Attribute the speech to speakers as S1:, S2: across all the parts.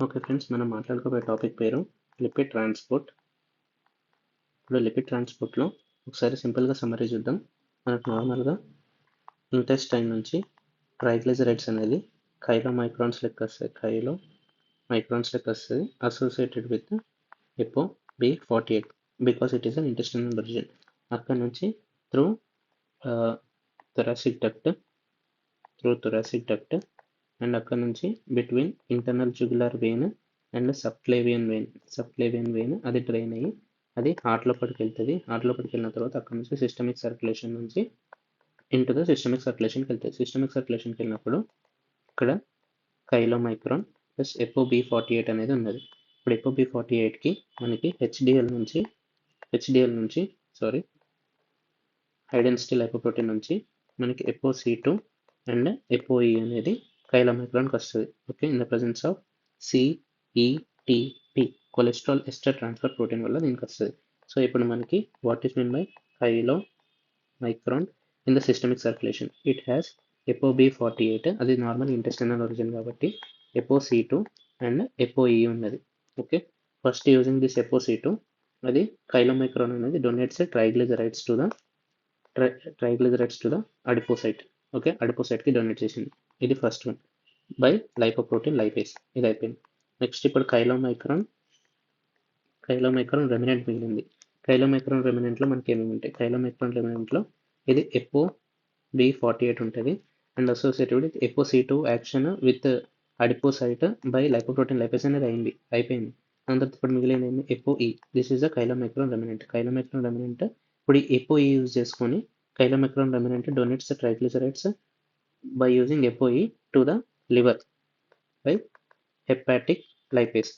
S1: Okay friends, మనం మాట్లాడుకోబోయే topic పేరు lipid transport. ఇప్పుడు లిపిడ్ ట్రాన్స్పోర్ట్లో ఒకసారి సింపుల్గా సమ్మరీ చూద్దాం. మనకు నార్మల్గా ఇంటెస్టైన్ నుంచి ట్రైగ్లిజరైడ్స్ అనేది కైలో మైక్రాన్స్ లెక్క వస్తుంది, associated with apo B48 because it is an intestinal region. అక్కడ నుంచి త్రూ థొరాసిక్ డక్ట్ అండ్ అక్కడ నుంచి between internal jugular vein and subclavian vein అది డ్రైన్ అయ్యి అది హార్ట్ లోపలికి వెళ్తుంది. హార్ట్ లోపలికి వెళ్ళిన తర్వాత అక్కడ నుంచి సిస్టమిక్ సర్క్యులేషన్ నుంచి ఇంటూ ద సిస్టమిక్ సర్క్యులేషన్కి వెళ్తుంది. సిస్టమిక్ సర్క్యులేషన్కి వెళ్ళినప్పుడు ఇక్కడ కైలోమైక్రాన్ ప్లస్ ఎపో B48 అనేది ఉన్నది. ఇప్పుడు ఎపో B48కి మనకి హెచ్డిఎల్ నుంచి హై డెన్సిటీ లైపోప్రోటీన్ నుంచి మనకి ఎపో-C2 అండ్ ఎపో-E అనేది కైలోమైక్రాన్కి వస్తుంది. Okay, in the presence of CETP cholesterol ester transfer protein వల్ల దీనికి వస్తుంది. సో ఇప్పుడు మనకి what is mean by chylomicron in the systemic circulation? It has ఎపో-B48, అది నార్మల్ ఇంటెస్టైనల్ ఒరిజిన్ కాబట్టి ఎపో-C2 అండ్ ఎపో-E ఉన్నది. Okay, first using this apo C two అది కైలోమైక్రాన్ అనేది donates triglycerides to the adipocyte. Okay, అడిపోసైట్కి డొనేట్ చేసింది. ఇది first one by lipoprotein lipase. ఇది అయిపోయింది. నెక్స్ట్ ఇప్పుడు కైలోమైక్రాన్ రెమినెంట్ మిగిలింది. కైలోమైక్రాన్ రెమినెంట్లో మనకి ఏమేమి ఉంటాయి? కైలోమైక్రాన్ రెమినెంట్లో ఇది ఎపో-B48 ఉంటుంది and associated with apo C two action with adipocyte by lipoprotein lipase అనేది అయిపోయింది. దాని తర్వాత ఇప్పుడు మిగిలిన apo E. This is the chylomicron remnant. ఇప్పుడు ఎపో-E యూజ్ చేసుకొని chylomicron remnant donates the triglycerides by using ApoE to the liver by hepatic lipase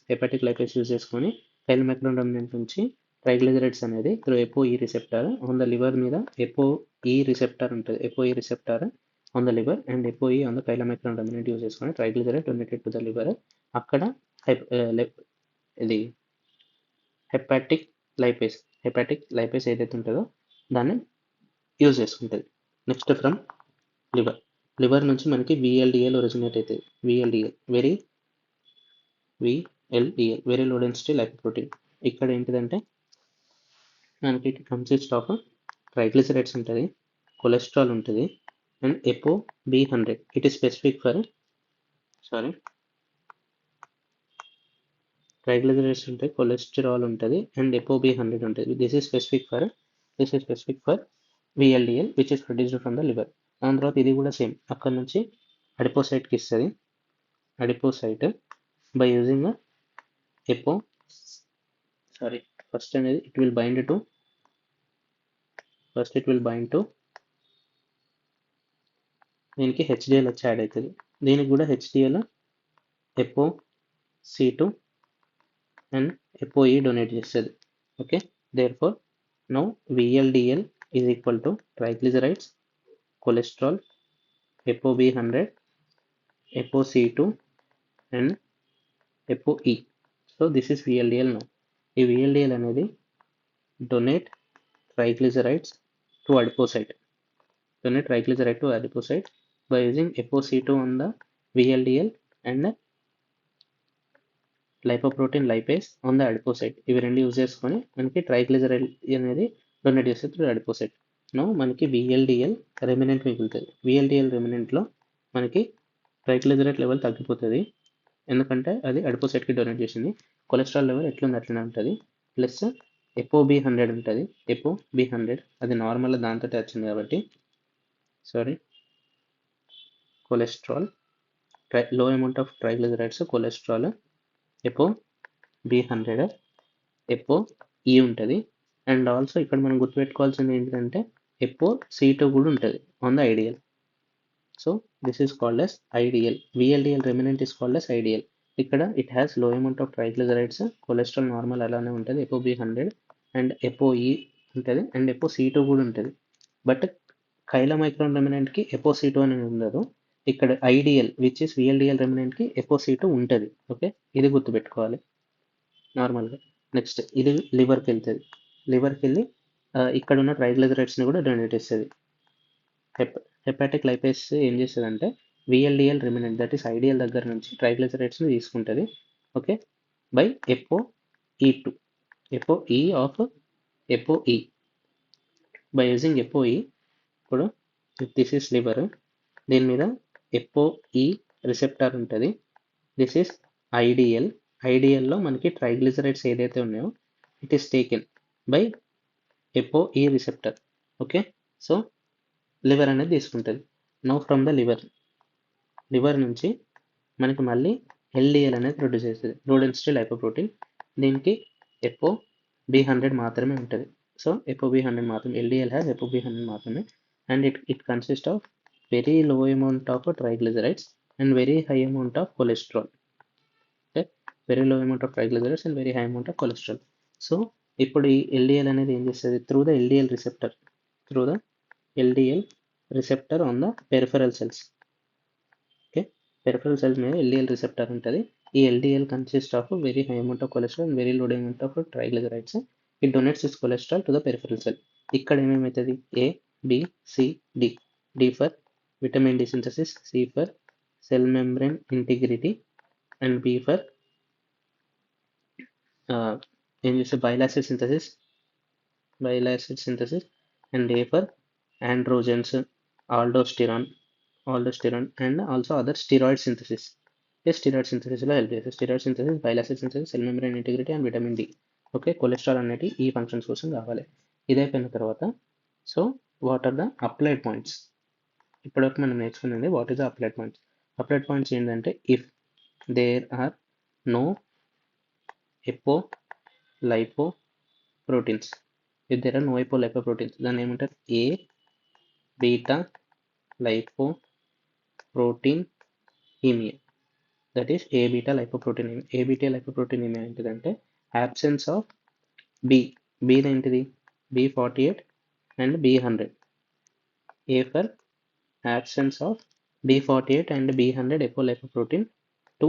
S1: use చేసుకొని chylomicron remnant నుంచి ట్రైగ్లిజరైడ్స్ అనేది through ApoE receptor on the liver మీద ApoE receptor ఉంటుంది. ApoE receptor on the liver and ApoE on the chylomicron remnant use చేసుకొని triglyceride donated to the liver. అక్కడ ఇది hepatic lipase ఏదైతే ఉంటుందో దాన్ని యూజ్ చేసుకుంటుంది. నెక్స్ట్ ఫ్రమ్ లివర్ నుంచి మనకి VLDL ఒరిజినేట్ అవుతుంది. VLDL very low density lipoprotein. ఇక్కడ ఏంటిదంటే మనకి కన్సిస్ట్ ఆఫ్ ట్రైగ్లిజరైడ్స్ ఉంటుంది, కొలెస్ట్రాల్ ఉంటుంది అండ్ ఎపో-B100. It is specific for triglycerides ఉంటాయి, కొలెస్ట్రాల్ ఉంటుంది అండ్ ఎపో-B100 ఉంటుంది. This is specific for VLDL which is produced from the liver. దాని తర్వాత ఇది కూడా సేమ్ అక్కడ నుంచి అడిపోసైట్కి ఇస్తుంది. అడిపోసైట్ బై యూజింగ్ ఫస్ట్ అనేది ఇట్ విల్ బైండ్ టు దీనికి HDL వచ్చి యాడ్ అవుతుంది. దీనికి కూడా HDL ఎపో-C2 అండ్ ఎపో-E డొనేట్ చేస్తుంది. Okay, therefore now VLDL is equal to triglycerides, cholesterol, ఎపో-B100, apo C two and apo E. So this is VLDL now. ఈ VLDL అనేది donate triglycerides to adipocyte by using apo C two on the VLDL and lipoprotein lipase on the adipocyte. ఇవి రెండు use చేసుకొని మనకి triglyceride అనేది donate చేస్తుంది through adipocyte. No మనకి VLDL remnant మిగులుతుంది. VLDL రెమినెంట్లో మనకి ట్రైగ్లిజరైడ్ లెవెల్ తగ్గిపోతుంది ఎందుకంటే అది అడిపోసైట్కి డొనేట్ చేసింది. కొలెస్ట్రాల్ లెవెల్ ఎట్లుంది అట్లనే ఉంటుంది. ప్లస్ ఎపో-B100 ఉంటుంది. ఎపో-B100 అది నార్మల్ దాంతో వచ్చింది కాబట్టి కొలెస్ట్రాల్, లో అమౌంట్ ఆఫ్ ట్రైగ్లిజరైడ్స్, కొలెస్ట్రాల్, ఎపో-B100, ఎపో-E ఉంటుంది. అండ్ ఆల్సో ఇక్కడ మనం గుర్తుపెట్టుకోవాల్సింది ఏంటంటే ఎపో-C2 కూడా ఉంటుంది on the IDL. So this is called as IDL. VLDL remnant is called as IDL. ఇక్కడ ఇట్ హ్యాస్ లో amount of triglycerides, cholesterol normal అలానే ఉంటుంది, ఎపో-B100 అండ్ ఎపో-E ఉంటుంది అండ్ ఎపో-C2 కూడా ఉంటుంది. బట్ కైలోమైక్రాన్ రెమినెంట్కి ఎపో-C2 అనేది ఉండదు. ఇక్కడ IDL విచ్ ఇస్ VLDL రెమినెంట్కి ఎపో-C2 ఉంటుంది. ఓకే, ఇది గుర్తుపెట్టుకోవాలి నార్మల్గా. నెక్స్ట్ ఇది లివర్కి వెళ్తుంది. లివర్కి వెళ్ళి ఇక్కడ ఉన్న ట్రైగ్లిజరైడ్స్ని కూడా డొనేట్ చేస్తుంది. హెపాటిక్ లైపేస్ ఏం చేస్తుంది అంటే VLDL remnant that is IDL దగ్గర నుంచి ట్రైగ్లిజరైడ్స్ని తీసుకుంటుంది. okay, by ApoE2, ApoE of ApoE. By using ApoE, ఇప్పుడు if this is liver, దీని మీద ApoE రిసెప్టర్ ఉంటుంది. This is IDL. ఐడియల్లో మనకి ట్రైగ్లిజరైడ్స్ ఏదైతే ఉన్నాయో it is taken by ApoE receptor. Okay, so liver అనేది తీసుకుంటుంది. నౌ ఫ్రమ్ ద లివర్ నుంచి మనకి మళ్ళీ LDL అనేది ప్రొడ్యూస్ చేస్తుంది, లో డెన్సిటీ లైపోప్రోటీన్. దీనికి ApoB100 మాత్రమే ఉంటుంది. సో ApoB100 మాత్రమే, LDL హ్యాస్ ApoB100 మాత్రమే, and it consist of very low amount of triglycerides and very high amount of cholesterol. Okay, very low amount of triglycerides and very high amount of cholesterol. So ఇప్పుడు ఈ LDL అనేది ఏం చేస్తుంది, through the LDL receptor on the peripheral cells. Okay, peripheral cells మీద LDL receptor ఉంటుంది. ఈ LDL consist of very high amount of cholesterol and very low amount of triglycerides. It donates this cholesterol to the peripheral cell. ఇక్కడ ఏమేమవుతుంది, ABCD. D for vitamin D synthesis, C for cell membrane integrity, and B for ఏం చేస్తే bile acid synthesis, and A for androgens, aldosterone, and also other steroid synthesis. Steroid సింథసిస్లో help చేస్తుంది. Steroid synthesis, bile acid synthesis, cell membrane integrity and vitamin D. Okay, cholesterol అనేది ఈ functions కోసం కావాలి. ఇది అయిపోయిన తర్వాత so what are the applied points? ఇప్పటివరకు మనం నేర్చుకున్నది what is the applied points. Applied points ఏంటంటే if there are no apolipoproteins, దాన్ని ఏమంటారు, abetalipoproteinemia. That is abetalipoproteinemia. Abetalipoproteinemia ఏంటిదంటే absence ఆఫ్ బి ఏంటిది, B48 and B100. A for absence of B48 and B100 apolipoprotein to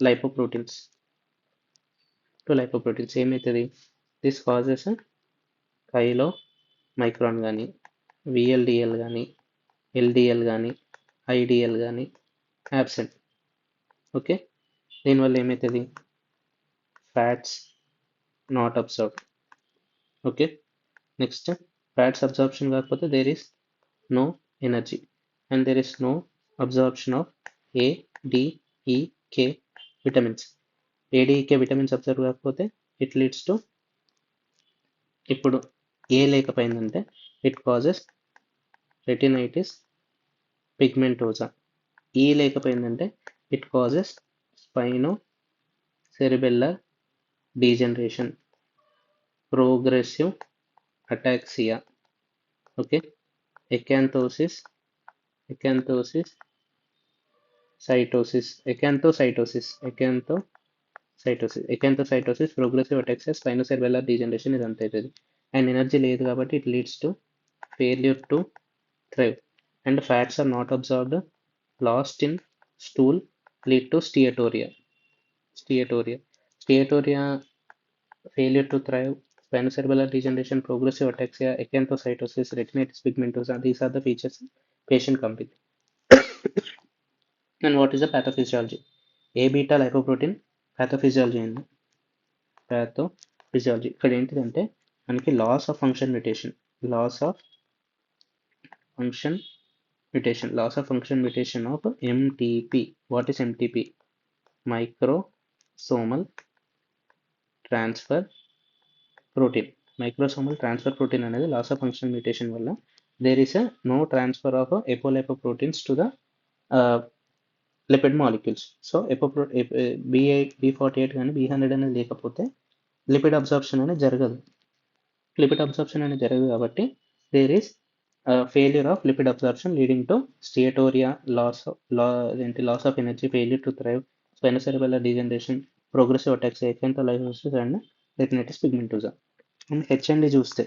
S1: lipoproteins. ఏమవుతుంది, this causes chylomicron కానీ, VLDL కానీ, LDL కానీ, IDL కానీ absent. Okay, దీనివల్ల ఏమవుతుంది, fats not absorbed. Okay, next fats absorption కాకపోతే there is no energy and there is no absorption of ADEK vitamins. ADEK vitamins absorb కాకపోతే it leads to, ఇప్పుడు A లేకపోయిందంటే it causes retinitis pigmentosa. E లేకపోయిందంటే it causes spinocerebellar degeneration, progressive ataxia. Okay, acanthocytosis, progressive ataxia, spinocerebellar degeneration, ఇదంతా అవుతుంది. And energy లేదు కాబట్టి it leads to failure to thrive, and fats are not absorbed, lost in stool, lead to steatorrhea, failure to thrive, spinocerebellar degeneration, progressive ataxia, acanthocytosis, retinitis pigmentosa. These are the features patient come with. And what is the pathophysiology? A beta lipoprotein pathophysiology ఏంది, ఇక్కడ ఏంటిదంటే మనకి loss of function mutation of MTP. What is MTP? Microsomal transfer protein. అనేది loss of function mutation వల్ల there is a no transfer of apolipoproteins to the lipid molecules. So B48 కానీ B100 అనేది లేకపోతే lipid absorption అనేది జరగదు. కాబట్టి there is failure of lipid absorption leading to steatorrhea, loss of energy, failure to thrive, spinocerebellar degeneration, progressive ataxia, acantholysis and retinitis pigmentosa. And HND చూస్తే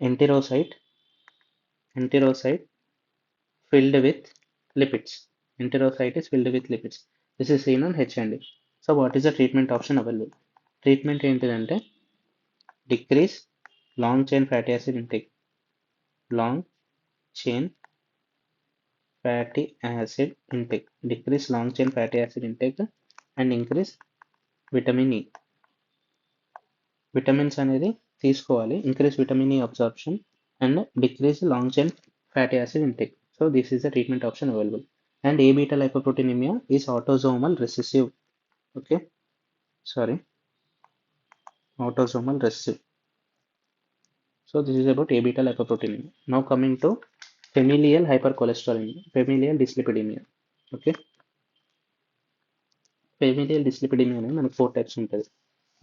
S1: enterocyte filled with lipids. Enterocyte is filled with lipids. This is seen on HND. So what is the treatment option available? Treatment ఏంటిదంటే decrease long chain fatty acid intake. fatty acid intake, decrease long chain fatty acid intake and increase vitamin E. Vitamins అనేది తీసుకోవాలి, increase vitamin E absorption and decrease long chain fatty acid intake. So this is the treatment option available. And abetalipoproteinemia is autosomal recessive. Okay, sorry, autosomal recessive. So this is about A beta lipoproteinemia. Now coming to familial hypercholesterolemia, familial dyslipidemia. Okay, familial dyslipidemia అనేది మనకు 4 types ఉంటుంది.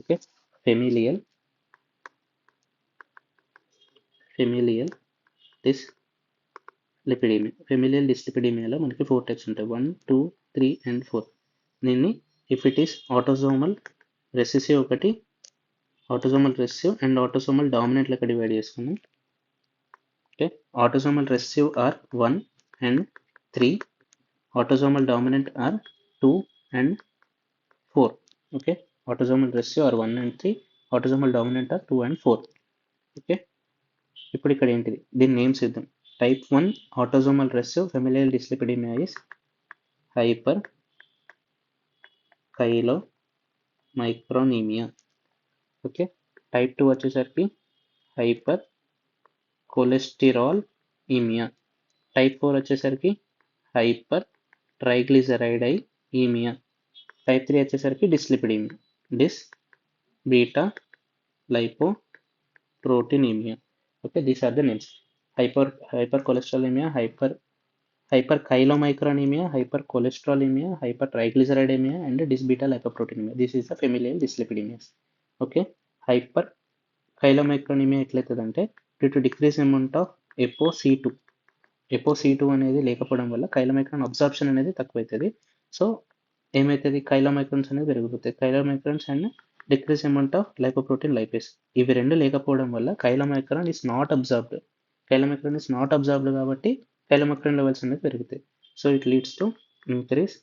S1: Okay, familial dyslipidemia. familial dyslipidemia లో మనకి 4 types ఉంటాయి, 1, 2, 3 and 4. దీన్ని if it is autosomal recessive ఒకటి, autosomal recessive and autosomal dominant లెక్క divide చేసుకున్నాం. Okay, autosomal recessive are 1 and 3, autosomal dominant are 2 and 4. Okay, autosomal recessive are 1 and 3, autosomal dominant are 2 and 4. Okay, ఇప్పుడు ఇక్కడ ఏంటిది, దీని names ఇద్దాం. Type 1 autosomal recessive familial dyslipidemia is hyperchylomicronemia. Okay, type 2 వచ్చేసరికి hyper కొలెస్టిరాల్ఈమియా. Type 4 వచ్చేసరికి hyper ట్రైగ్లిజరైడీమియా. Type 3 వచ్చేసరికి dyslipidemia, dysbetalipoproteinemia. Okay, these are the names. Hypercholesterolemia, hyperchylomicronemia, hypercholesterolemia, hypertriglyceridemia and dysbetalipoproteinemia. This is the familial dyslipidemias. Okay, hyperchylomicronemia ఎట్లయితుందంటే due to decrease amount of apo C two అనేది లేకపోవడం వల్ల కైలోమైక్రాన్ absorption అనేది తక్కువవుతుంది. So ఏమవుతుంది, chylomicrons అనేది పెరిగిపోతాయి. Chylomicrons and decrease amount of lipoprotein lipase, ఇవి రెండు లేకపోవడం వల్ల కైలోమైక్రాన్ ఇస్ నాట్ అబ్జార్బ్డ్. కాబట్టి కైలోమైక్రాన్ లెవెల్స్ అనేది పెరుగుతాయి. So it leads to increase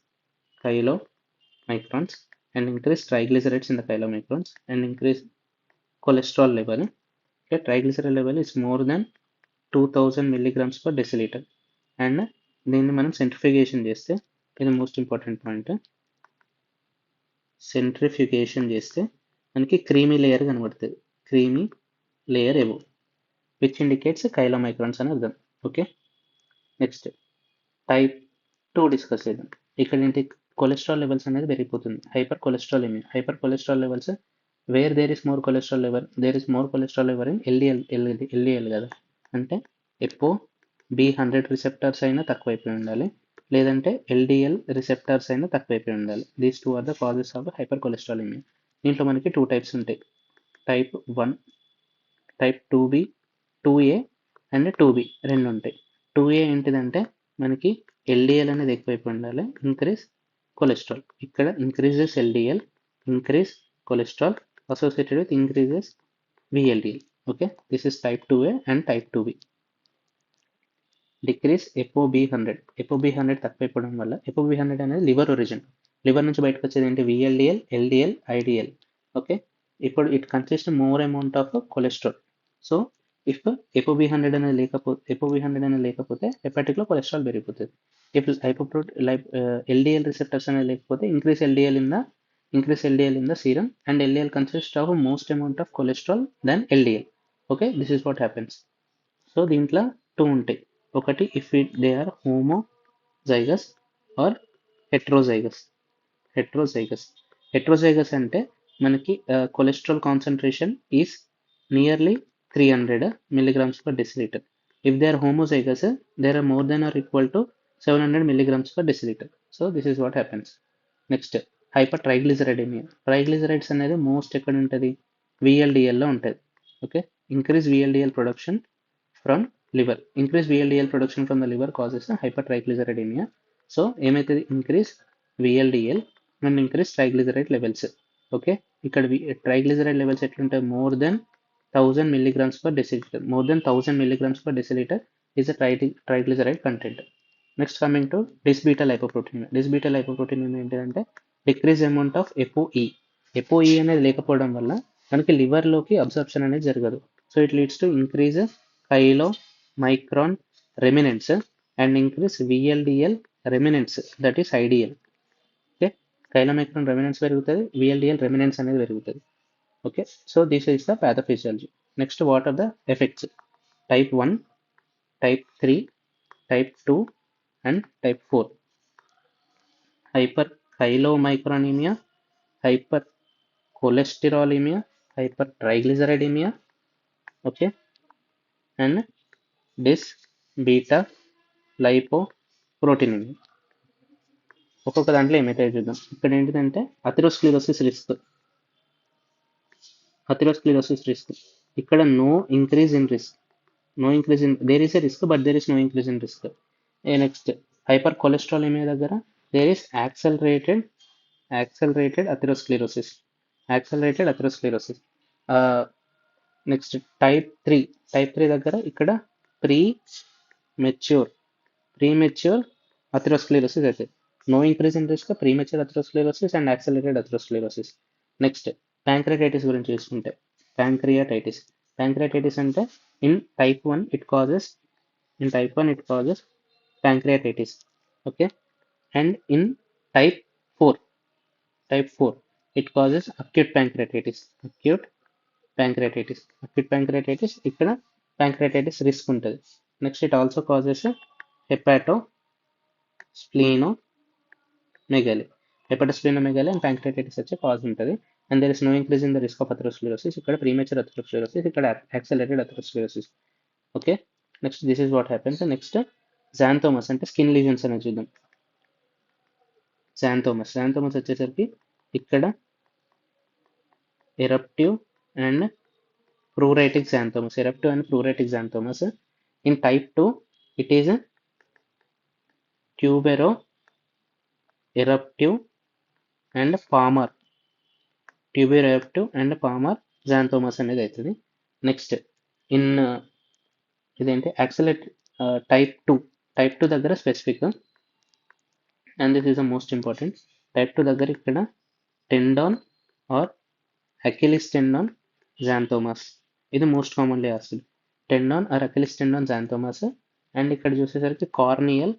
S1: chylomicrons and increase triglycerides in the chylomicrons and increase cholesterol level. Okay, triglyceride level is more than 2000 milligrams per deciliter. And దీన్ని మనం centrifugation చేస్తే, ఇది most important point, centrifugation చేస్తే మనకి creamy layer కనబడుతుంది, creamy layer above, which indicates chylomicrons అని అర్థం. Okay, next type 2 discuss చేద్దాం. ఇక్కడ ఏంటి, కొలెస్ట్రాల్ లెవెల్స్ అనేది పెరిగిపోతుంది, hypercholesterolemia. Hyper cholesterol levels where there is more cholesterol level, there is more cholesterol level in LDL కదా, అంటే ఎప్పో B100 రిసెప్టర్స్ అయినా తక్కువైపోయి ఉండాలి, లేదంటే LDL రిసెప్టర్స్ అయినా తక్కువైపోయి ఉండాలి. These 2 are the causes of hypercholesterolemia. దీంట్లో మనకి 2 టైప్స్ ఉంటాయి, type 1, type 2B, 2A and 2B రెండు ఉంటాయి. 2A ఏంటిదంటే మనకి LDL అనేది ఎక్కువైపోయి ఉండాలి, ఇంక్రీజ్ కొలెస్ట్రాల్. ఇక్కడ increases LDL, increase cholesterol associated with increases VLDL. Okay, this is type 2A and type 2B. Decrease ApoB100 తక్కువైపోవడం వల్ల, ApoB100 అనేది లివర్ ఒరిజిన్, లివర్ నుంచి బయటకు వచ్చేది ఏంటి, VLDL, LDL, IDL. ఓకే, ఇప్పుడు it consist more amount of cholesterol. So if ApoB100 అనేది లేకపోతే హెపాటిక్లో cholesterol పెరిగిపోతుంది. ఇఫ్ LDL రిసెప్టర్స్ అనేది లేకపోతే increase LDL in the serum and LDL consists of most amount of cholesterol than LDL. Okay, this is what happens. So దీంట్లో 2 ఉంటాయి, ఒకటి if they are homozygous or heterozygous అంటే మనకి cholesterol concentration is nearly 300 milligrams per deciliter. If they are homozygous, they are more than or equal to 700 milligrams per deciliter. So this is what happens. Next, hypertriglyceridemia. Triglycerides అనేది most ఎక్కడ ఉంటుంది, VLDLలో ఉంటుంది. Okay, increase VLDL production from liver, from the liver causes hypertriglyceridemia. So ఏమవుతుంది, increase VLDL and increase triglyceride levels. Okay, ఇక్కడ triglyceride levels ఎట్లుంటాయి, more than 1000 milligrams per deciliter. More than 1000 milligrams per deciliter is a triglyceride content. Next, coming to dis-beta lipoproteinemia. Dis-beta lipoproteinemia ఏంటంటే decrease amount of apo E అనేది లేకపోవడం వల్ల మనకి లివర్లోకి absorption అనేది జరగదు. So it leads to increase chylomicron remnants and increase VLDL remnants, that is IDL. Okay, chylomicron remnants పెరుగుతుంది, VLDL remnants అనేది పెరుగుతుంది. Okay, so this is the pathophysiology. Next, what are the effects? Type 1, type 3, type 2 and type 4. Hyperchylomicronemia, hypercholesterolemia, hypertriglyceridemia, okay, and beta lipoproteinemia. ఒక్కొక్క దాంట్లో ఏమైతే చూద్దాం. ఇక్కడ ఏంటిదంటే atherosclerosis risk. ఇక్కడ no increase in risk. There is a risk but there is no increase in risk. Next hypercholesterolemia దగ్గర there is accelerated atherosclerosis. Next type 3 దగ్గర ఇక్కడ ప్రీమెచ్యూర్ అథెరోస్క్లెరోసిస్ అయితే no increase in risk, premature atherosclerosis and accelerated atherosclerosis. Next, pancreatitis గురించి చూసుకుంటే pancreatitis అంటే in type 1 it causes pancreatitis, okay, and in type 4 it causes acute pancreatitis. ఇక్కడ pancreatitis risk ఉంటుంది. Next, it also causes hepatosplenomegaly and pancreatitis వచ్చే cause ఉంటుంది. And there is no increase in the risk of atherosclerosis. ఇక్కడ premature atherosclerosis, ఇక్కడ accelerated atherosclerosis. Okay, next this is what happens. Next, xanthomas అంటే skin lesions అనేది చూద్దాం. xanthomas వచ్చేసరికి ఇక్కడ eruptive and pruritic xanthomas. In type 2 it is a tuberoeruptive and palmar xanthomas అనేది అవుతుంది. Next in ఇదేంటి యాక్సలరేట్ టైప్ 2 దగ్గర specific, and this is the most important. Type 2 దగ్గర ఇక్కడ tendon or Achilles tendon xanthomas, ఇది most commonly asked. Tendon or Achilles tendon xanthomas. And ఇక్కడ చూసేసరికి corneal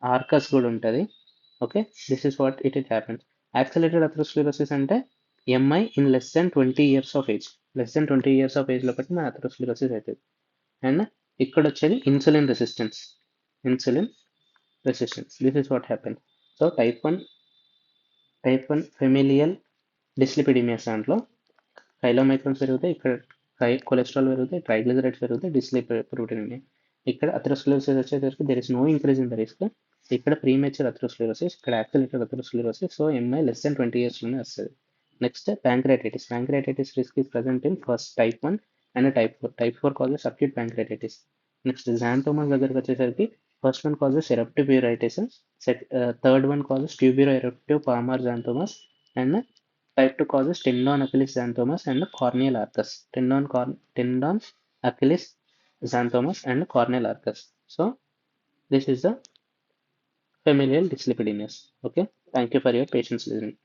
S1: arcus కూడా ఉంటుంది. Okay, this is what it happens. Accelerated atherosclerosis అంటే MI in less than 20 years of age లోపల మన atherosclerosis అవుతుంది. అండ్ ఇక్కడ వచ్చేది insulin resistance. This is what happen. So type 1 familial dyslipidemias దాంట్లో చైలోమైక్రాన్స్ పెరుగుతాయి, ఇక్కడ కొలెస్ట్రాల్ పెరుగుతాయి, ట్రైగ్లిజరైడ్స్ పెరుగుతాయి, డిస్లిపిడిమియా. ఇక్కడ అథెరోస్క్లెరోసిస్ వచ్చేసరికి there is no increase in the risk. ఇక్కడ ప్రీమేచర్ అథెరోస్క్లెరోసిస్, ఇక్కడ accelerated atherosclerosis. So MI less than 20 years లోనే వస్తుంది. Next pancreatitis risk is present in first type 1 and type 4. Type 4 causes acute pancreatitis. Next, xanthomas దగ్గరకు వచ్చేసరికి first one causes eruptive uveitis, third one causes tuberoeruptive palmar xanthomas, and type 2 causes tendon achilles xanthomas and corneal arcus. Tendon achilles xanthomas and corneal arcus. So this is the familial dyslipidemias. Okay, thank you for your patience listening.